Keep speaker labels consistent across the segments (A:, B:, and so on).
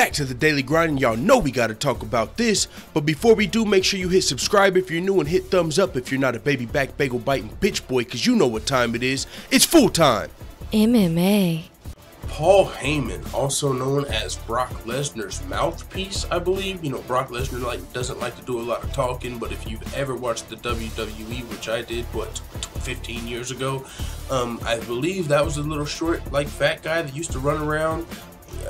A: Back to the daily grind, and y'all know we gotta talk about this. But before we do, make sure you hit subscribe if you're new and hit thumbs up if you're not a baby back bagel biting bitch boy, cause you know what time it is. It's full time.
B: MMA.
C: Paul Heyman, also known as Brock Lesnar's mouthpiece, I believe. You know, Brock Lesnar doesn't like to do a lot of talking, but if you've ever watched the WWE, which I did, 15 years ago, I believe that was a little short, fat guy that used to run around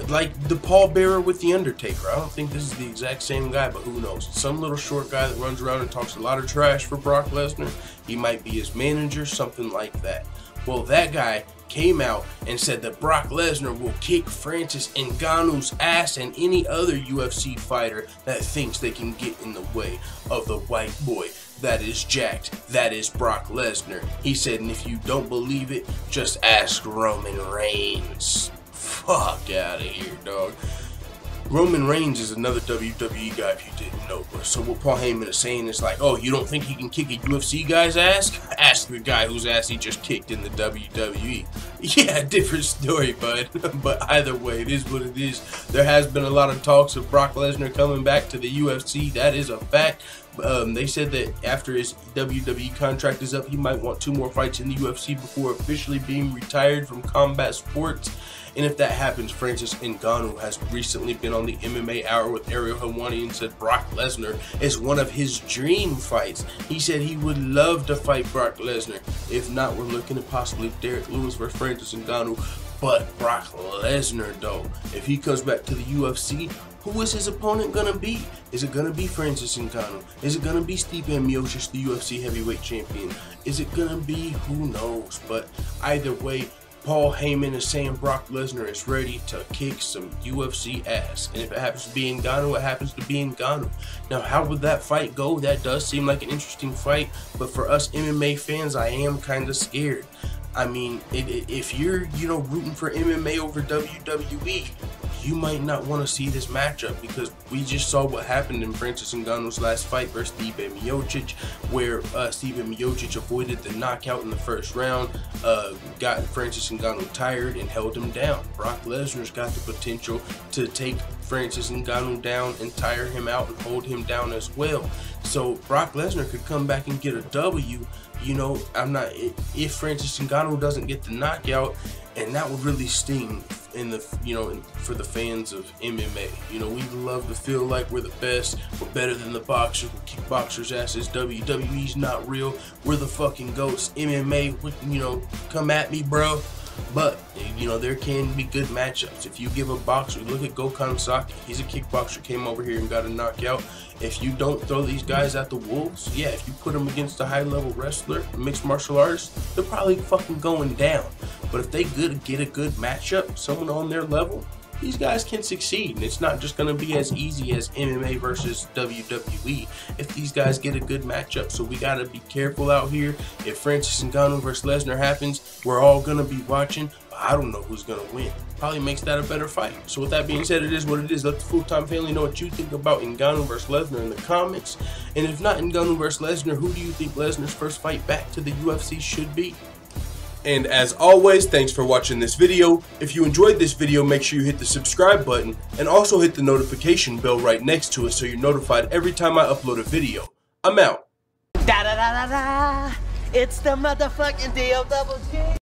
C: like the pallbearer with the Undertaker. I don't think this is the exact same guy, but who knows? Some little short guy that runs around and talks a lot of trash for Brock Lesnar. He might be his manager, something like that. Well, that guy came out and said that Brock Lesnar will kick Francis Ngannou'S ass and any other UFC fighter that thinks they can get in the way of the white boy that is jacked, that is Brock Lesnar. He said, and if you don't believe it, just ask Roman Reigns. Fuck out of here, dog. Roman Reigns is another WWE guy, if you didn't know. So what Paul Heyman is saying is like, oh, you don't think he can kick a UFC guy's ass? Ask the guy whose ass he just kicked in the WWE. Yeah, different story, bud. But either way, it is what it is. There has been a lot of talks of Brock Lesnar coming back to the UFC. That is a fact. They said that after his WWE contract is up, he might want 2 more fights in the UFC before officially being retired from combat sports. And if that happens, Francis Ngannou has recently been on the MMA Hour with Ariel Helwani and said Brock Lesnar is one of his dream fights. He said he would love to fight Brock Lesnar. If not, we're looking at possibly Derek Lewis versus Francis Ngannou. But Brock Lesnar, though, if he comes back to the UFC, who is his opponent gonna be? Is it gonna be Francis Ngannou? Is it gonna be Stipe Miocic, the UFC heavyweight champion? Is it gonna be, who knows? But either way, Paul Heyman is saying Brock Lesnar is ready to kick some UFC ass. And if it happens to be Ngannou, it happens to be Ngannou. Now, how would that fight go? That does seem like an interesting fight. But for us MMA fans, I am kind of scared. I mean, if you're, rooting for MMA over WWE, you might not want to see this matchup because we just saw what happened in Francis Ngannou's last fight versus Stipe Miocic, where Stipe Miocic avoided the knockout in the first round, got Francis Ngannou tired and held him down. Brock Lesnar's got the potential to take Francis Ngannou down and tire him out and hold him down as well. So Brock Lesnar could come back and get a W. If Francis Ngannou doesn't get the knockout, and that would really sting for the fans of MMA. We love to feel like we're the best, we're better than the boxers, we kick boxers' asses. WWE's not real, we're the fucking goats. MMA, come at me, bro. But, there can be good matchups. If you give a boxer, look at Gokhan Saki. He's a kickboxer, came over here and got a knockout. If you don't throw these guys at the wolves, yeah, if you put them against a high-level wrestler, mixed martial artist, they're probably fucking going down. But if they get a good matchup, someone on their level, these guys can succeed. And it's not just going to be as easy as MMA versus WWE if these guys get a good matchup. So we got to be careful out here. If Francis Ngannou versus Lesnar happens, we're all going to be watching. But I don't know who's going to win. Probably makes that a better fight. So with that being said, it is what it is. Let the full-time family know what you think about Ngannou versus Lesnar in the comments. And if not Ngannou versus Lesnar, who do you think Lesnar's first fight back to the UFC should be?
A: And as always, thanks for watching this video. If you enjoyed this video, make sure you hit the subscribe button and also hit the notification bell right next to it so you're notified every time I upload a video. I'm out.
D: Da da da da da. It's the motherfucking DOWG.